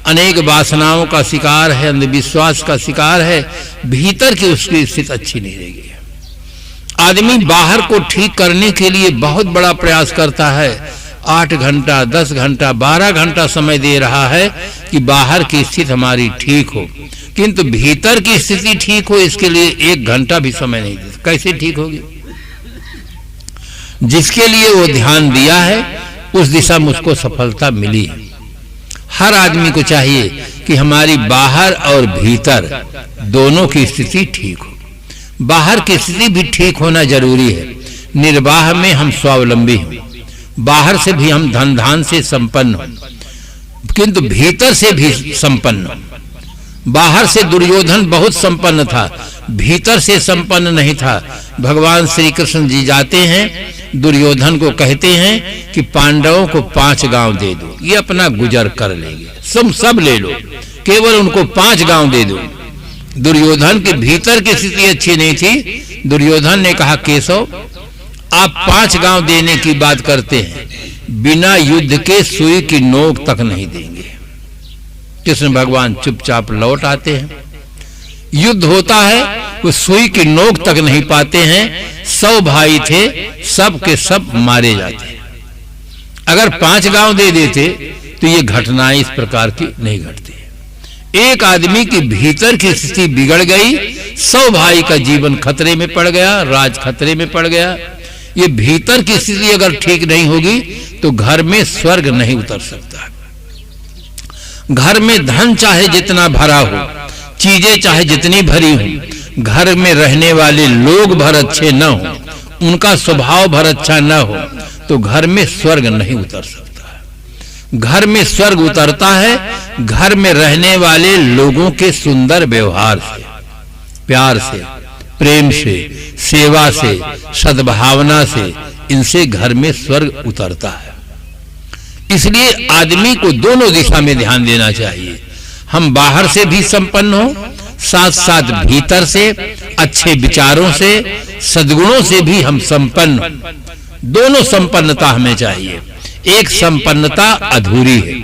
Speaker 1: अनेक वासनाओं का शिकार है, अंधविश्वास का शिकार है। भीतर की उसकी स्थिति अच्छी नहीं रह गई है। आदमी बाहर को ठीक करने के लिए बहुत बड़ा प्रयास करता है, 8 घंटा 10 घंटा 12 घंटा समय दे रहा है कि बाहर की स्थिति हमारी ठीक हो, किंतु भीतर की स्थिति ठीक हो इसके लिए 1 घंटा भी समय नहीं देता। कैसे ठीक होगी? जिसके लिए वो ध्यान दिया है उस दिशा में उसको सफलता मिली है। हर आदमी को चाहिए कि हमारी बाहर और भीतर दोनों की स्थिति ठीक हो। बाहर की स्थिति भी ठीक होना जरूरी है। निर्वाह में हम स्वावलंबी हों, बाहर से भी हम धन धान से संपन्न हों, किंतु भीतर से भी संपन्न हों। बाहर से दुर्योधन बहुत संपन्न था, भीतर से संपन्न नहीं था। भगवान श्री कृष्ण जी जाते हैं, दुर्योधन को कहते हैं कि पांडवों को 5 गांव दे दो, ये अपना गुजर कर लेंगे, सब ले लो, केवल उनको 5 गांव दे दो। दुर्योधन के भीतर की स्थिति अच्छी नहीं थी। दुर्योधन ने कहा, केशव आप 5 गांव देने की बात करते हैं, बिना युद्ध के सुई की नोक तक नहीं देंगे। कृष्ण भगवान चुपचाप लौट आते हैं। युद्ध होता है, वो सुई की नोक तक नहीं पाते हैं। 100 भाई थे, सब के सब मारे जाते हैं। अगर 5 गांव दे देते तो ये घटनाएं इस प्रकार की नहीं घटती। एक आदमी की भीतर की स्थिति बिगड़ गई, 100 भाई का जीवन खतरे में पड़ गया, राज खतरे में पड़ गया। ये भीतर की स्थिति अगर ठीक नहीं होगी तो घर में स्वर्ग नहीं उतर सकता। घर में धन चाहे जितना भरा हो, चीजें चाहे जितनी भरी हो, घर में रहने वाले लोग भर अच्छे न हो, उनका स्वभाव भर अच्छा न हो, तो घर में स्वर्ग नहीं उतर सकता। घर में स्वर्ग उतरता है घर में रहने वाले लोगों के सुंदर व्यवहार से, प्यार से, प्रेम से, सेवा से, सद्भावना से। इनसे घर में स्वर्ग उतरता है। इसलिए आदमी को दोनों दिशा में ध्यान देना चाहिए। हम बाहर से भी संपन्न हो, साथ साथ भीतर से अच्छे विचारों से, सद्गुणों से भी हम संपन्न हो। दोनों संपन्नता हमें चाहिए। एक संपन्नता अधूरी है।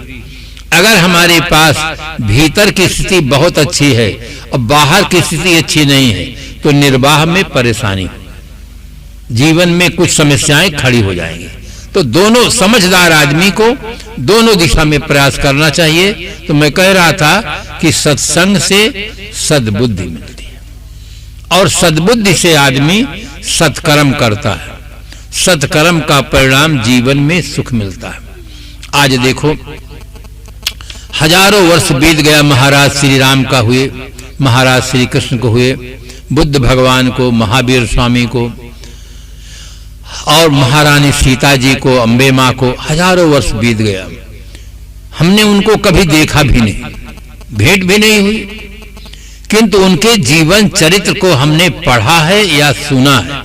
Speaker 1: अगर हमारे पास भीतर की स्थिति बहुत अच्छी है और बाहर की स्थिति अच्छी नहीं है तो निर्वाह में परेशानी, जीवन में कुछ समस्याएं खड़ी हो जाएंगी। तो दोनों समझदार आदमी को दोनों दिशा में प्रयास करना चाहिए। तो मैं कह रहा था कि सत्संग से सद्बुद्धि मिलती है और सद्बुद्धि से आदमी सत्कर्म करता है। सत्कर्म का परिणाम जीवन में सुख मिलता है। आज देखो, हजारों वर्ष बीत गया, महाराज श्री राम का हुए, महाराज श्री कृष्ण को हुए, बुद्ध भगवान को, महावीर स्वामी को और महारानी सीता जी को, अम्बे माँ को, हजारों वर्ष बीत गया। हमने उनको कभी देखा भी नहीं, भेंट भी नहीं हुई, किंतु उनके जीवन चरित्र को हमने पढ़ा है या सुना है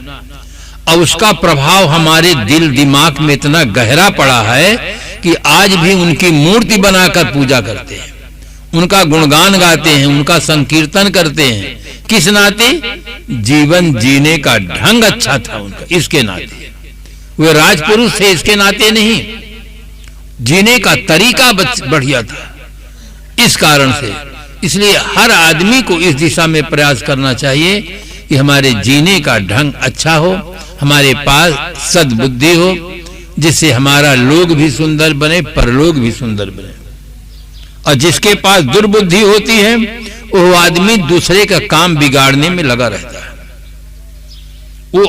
Speaker 1: और उसका प्रभाव हमारे दिल दिमाग में इतना गहरा पड़ा है कि आज भी उनकी मूर्ति बनाकर पूजा करते हैं, उनका गुणगान गाते हैं, उनका संकीर्तन करते हैं। किस नाते? जीवन जीने का ढंग अच्छा था उनका, इसके नाते। वे राजपुरुष थे इसके नाते नहीं, जीने का तरीका बढ़िया था इस कारण से। इसलिए हर आदमी को इस दिशा में प्रयास करना चाहिए कि हमारे जीने का ढंग अच्छा हो, हमारे पास सद्बुद्धि हो, जिससे हमारा लोग भी सुंदर बने, परलोक भी सुंदर बने। और जिसके पास दुर्बुद्धि होती है वो आदमी दूसरे का काम बिगाड़ने में लगा रहता है। वो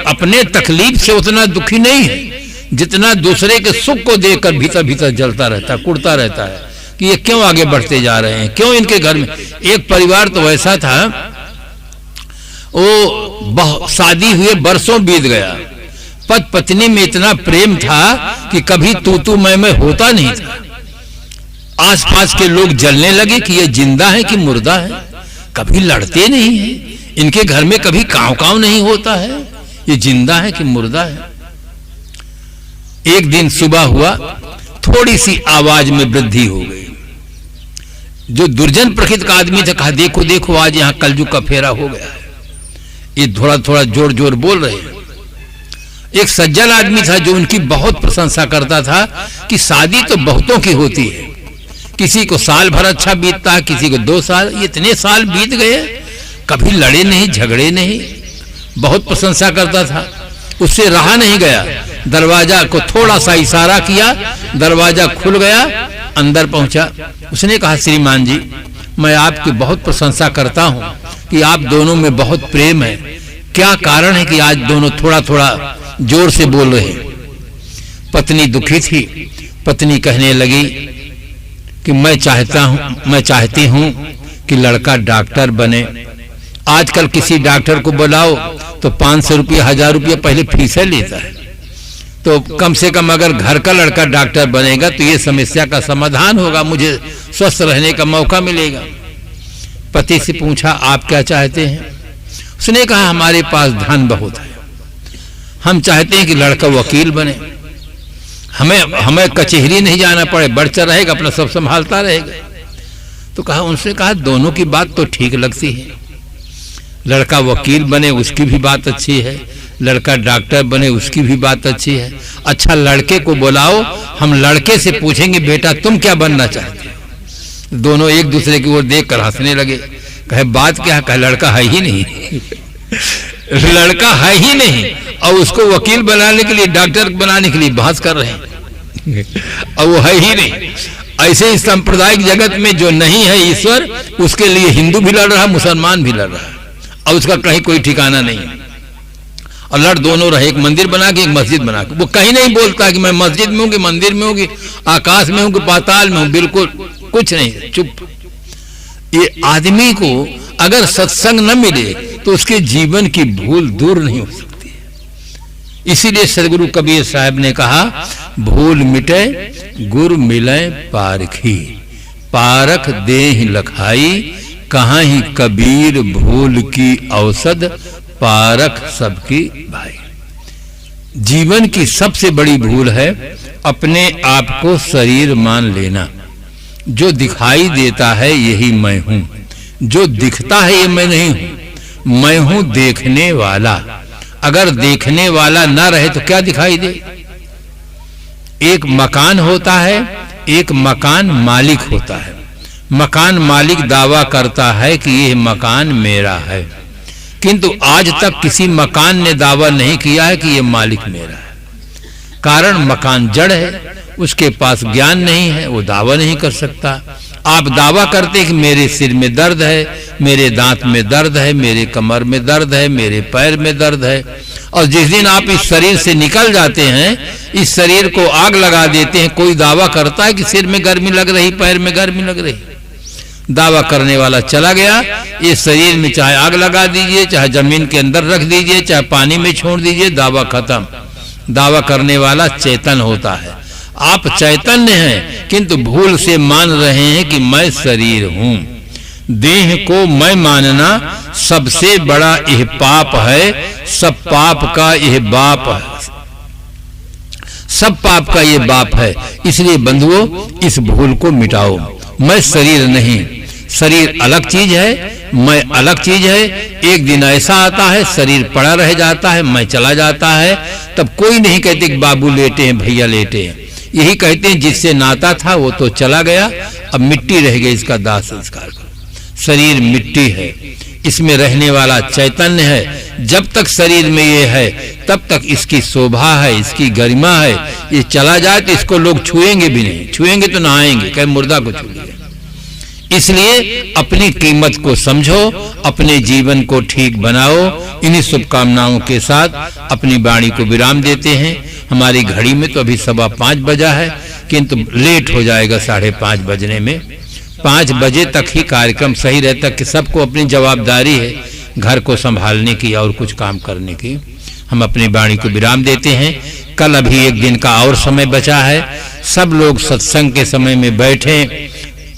Speaker 1: अपने तकलीफ से उतना दुखी नहीं है, जितना दूसरे के सुख को देखकर भीतर भीतर जलता रहता है, कुड़ता रहता है कि ये क्यों आगे बढ़ते जा रहे हैं, क्यों इनके घर में। एक परिवार तो ऐसा था, वो शादी हुए बरसों बीत गया, पति पत्नी में इतना प्रेम था कि कभी तू मैं होता नहीं था। आसपास के लोग जलने लगे कि ये जिंदा है कि मुर्दा है, कभी लड़ते नहीं है, इनके घर में कभी कांव नहीं होता है, ये जिंदा है कि मुर्दा है। एक दिन सुबह हुआ, थोड़ी सी आवाज में वृद्धि हो गई। जो दुर्जन प्रकृति का आदमी था, कहा देखो देखो आज यहां कलयुग का फेरा हो गया है। ये थोड़ा थोड़ा जोर जोर बोल रहे हैं। एक सज्जन आदमी था जो उनकी बहुत प्रशंसा करता था कि शादी तो बहुतों की होती है, किसी को साल भर अच्छा बीतता है, किसी को 2 साल, इतने साल बीत गए कभी लड़े नहीं झगड़े नहीं, बहुत प्रशंसा करता था। उससे रहा नहीं गया, दरवाजा को थोड़ा सा इशारा किया, दरवाजा खुल गया, अंदर पहुंचा। उसने कहा श्रीमान जी, मैं आपकी बहुत प्रशंसा करता हूं कि आप दोनों में बहुत प्रेम है, क्या कारण है कि आज दोनों थोड़ा थोड़ा जोर से बोल रहे हैं। पत्नी दुखी थी, पत्नी कहने लगी कि मैं चाहती हूं कि लड़का डॉक्टर बने। आजकल किसी डॉक्टर को बुलाओ तो 500 रुपये 1000 रुपये पहले फीस लेता है, तो कम से कम अगर घर का लड़का डॉक्टर बनेगा तो ये समस्या का समाधान होगा, मुझे स्वस्थ रहने का मौका मिलेगा। पति से पूछा आप क्या चाहते हैं? उसने कहा हमारे पास धन बहुत है, हम चाहते हैं कि लड़का वकील बने, हमें कचहरी नहीं जाना पड़े, बढ़ता रहेगा, अपना सब संभालता रहेगा। तो कहा, उनसे कहा दोनों की बात तो ठीक लगती है, लड़का वकील बने उसकी भी बात अच्छी है, लड़का डॉक्टर बने उसकी भी बात अच्छी है। अच्छा लड़के को बुलाओ, हम लड़के से पूछेंगे बेटा तुम क्या बनना चाहते हो। दोनों एक दूसरे की ओर देख कर हंसने लगे। कहे बात क्या? कहे लड़का है ही नहीं लड़का है ही नहीं, और उसको वकील बनाने के लिए डॉक्टर बनाने के लिए बहस कर रहे हैं और वो है ही नहीं। ऐसे ही सांप्रदायिक जगत में जो नहीं है ईश्वर, उसके लिए हिंदू भी लड़ रहा, मुसलमान भी लड़ रहा है, और उसका कहीं कोई ठिकाना नहीं है। और लड़ दोनों रहे, एक मंदिर बना के एक मस्जिद बना के। वो कहीं नहीं बोलता कि मैं मस्जिद में हूँ कि मंदिर में हूँ कि आकाश में हूँ कि पाताल में हूँ, बिल्कुल कुछ नहीं, चुप। ये आदमी को अगर सत्संग न मिले तो उसके जीवन की भूल दूर नहीं हो सकती है। इसीलिए सदगुरु कबीर साहब ने कहा, भूल मिटे गुर मिले पारखी, पारख देहि लखाई, कहाँ ही कबीर भूल की औषध, पारख सबकी भाई। जीवन की सबसे बड़ी भूल है अपने आप को शरीर मान लेना। जो दिखाई देता है यही मैं हूं, जो दिखता है ये मैं नहीं हूं, मैं हूं देखने वाला। अगर देखने वाला ना रहे तो क्या दिखाई दे? एक मकान होता है, एक मकान मालिक होता है। मकान मालिक दावा करता है कि यह मकान मेरा है, किंतु आज तक किसी मकान ने दावा नहीं किया है कि यह मालिक मेरा है। कारण मकान जड़ है, उसके पास ज्ञान नहीं है, वो दावा नहीं कर सकता। आप दावा करते कि मेरे सिर में दर्द है, मेरे दांत में दर्द है, मेरे कमर में दर्द है, मेरे पैर में दर्द है, और जिस दिन आप इस शरीर से निकल जाते हैं, इस शरीर को आग लगा देते हैं। कोई दावा करता है कि सिर में गर्मी लग रही, पैर में गर्मी लग रही, दावा करने वाला चला गया। इस शरीर में चाहे आग लगा दीजिए, चाहे जमीन के अंदर रख दीजिए, चाहे पानी में छोड़ दीजिए, दावा खत्म। दावा करने वाला चेतन होता है। आप चैतन्य हैं, किंतु भूल से मान रहे हैं कि मैं शरीर हूं। देह को मैं मानना सबसे बड़ा यह पाप है, सब पाप का यह बाप है, सब पाप का यह बाप है। इसलिए बंधुओं, इस भूल को मिटाओ। मैं शरीर नहीं, शरीर अलग चीज है, मैं अलग चीज है। एक दिन ऐसा आता है शरीर पड़ा रह जाता है, मैं चला जाता है, तब कोई नहीं कहते कि बाबू लेटे हैं, भैया लेटे हैं। यही कहते हैं जिससे नाता था वो तो चला गया, अब मिट्टी रह गई, इसका दाह संस्कार करो। शरीर मिट्टी है, इसमें रहने वाला चैतन्य है। जब तक शरीर में ये है तब तक इसकी शोभा है, इसकी गरिमा है। ये चला जाए तो इसको लोग छुएंगे भी नहीं, छुएंगे तो नहाएंगे, कहीं मुर्दा को छू लिया। इसलिए अपनी कीमत को समझो, अपने जीवन को ठीक बनाओ। इन्हीं शुभकामनाओं के साथ अपनी वाणी को विराम देते हैं। हमारी घड़ी में तो अभी 5:15 बजा है, किंतु लेट हो जाएगा 5:30 बजने में। 5 बजे तक ही कार्यक्रम सही रहता कि सबको अपनी जवाबदारी है घर को संभालने की और कुछ काम करने की। हम अपनी वाणी को विराम देते हैं। कल अभी एक दिन का और समय बचा है, सब लोग सत्संग के समय में बैठें।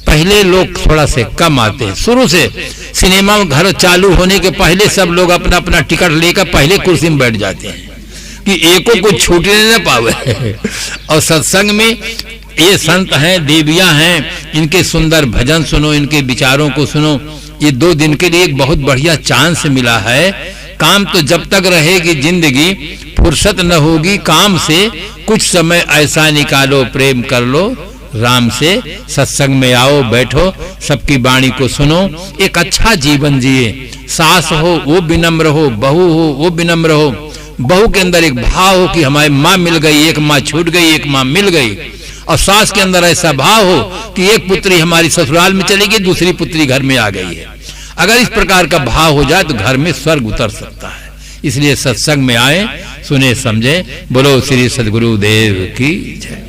Speaker 1: पहले लोग थोड़ा से कम आते हैं, शुरू से सिनेमा में घर चालू होने के पहले सब लोग अपना अपना टिकट लेकर पहले कुर्सी में बैठ जाते हैं कि एको को छूटने न पावे। और सत्संग में ये संत हैं, देवियां हैं, इनके सुंदर भजन सुनो, इनके विचारों को सुनो। ये 2 दिन के लिए एक बहुत बढ़िया चांस मिला है। काम तो जब तक रहेगी जिंदगी, फुर्सत न होगी काम से, कुछ समय ऐसा निकालो, प्रेम कर लो राम से। सत्संग में आओ, बैठो, सबकी वाणी को सुनो, एक अच्छा जीवन जिए। सास हो वो विनम्र हो, बहू हो वो विनम्र हो। बहू के अंदर एक भाव हो कि हमारी माँ मिल गई, एक माँ छूट गई, एक माँ मिल गई। और सास के अंदर ऐसा भाव हो कि एक पुत्री हमारी ससुराल में चली गई, दूसरी पुत्री घर में आ गई है। अगर इस प्रकार का भाव हो जाए तो घर में स्वर्ग उतर सकता है। इसलिए सत्संग में आए, सुने समझे। बोलो श्री सद्गुरु देव की जय।